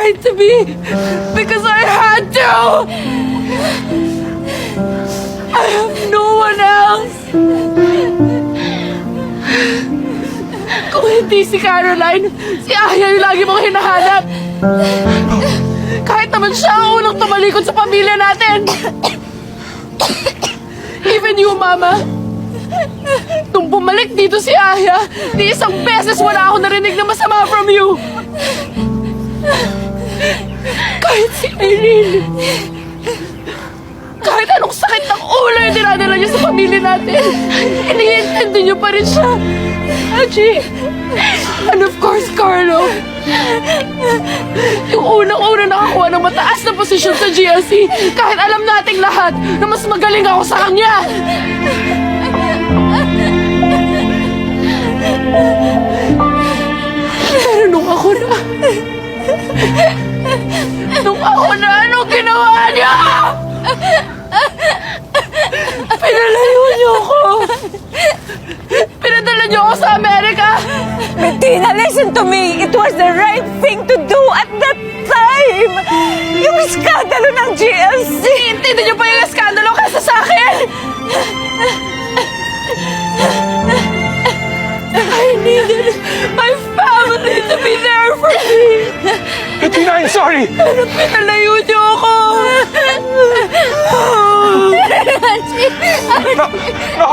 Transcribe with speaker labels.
Speaker 1: tried to be because I had to. I have no one else. Kung hindi si Caroline, si Aya yung lagi mong hinahanap. Kahit naman siya ang unang tumalikod sa pamilya natin. Even you, Mama. Nung bumalik dito si Aya, di isang beses wala ako narinig na masama from you. Kahit si Irene. Kahit anong sakit ng ulo yung dinadala niyo sa pamilya natin, iniintindi niyo pa rin siya. Haji. And of course, Carlo. Yung unang-una nakakuha ng mataas na posisyon sa GLC, kahit alam nating lahat na mas magaling ako sa kanya. Pero nung ako na, anong ginawa niya? Pinalayo niyo ako. Pinadala niyo ako sa Amerika.
Speaker 2: Bettina, listen to me. It was the right thing to do at that time. Yung skandalo ng GLC.
Speaker 1: Iintindi niyo pa yung eskandalo kaysa sa akin. I needed my family to be there for me.
Speaker 3: Bettina, I'm sorry!
Speaker 1: Pero pinalayo niyo ako.
Speaker 3: No!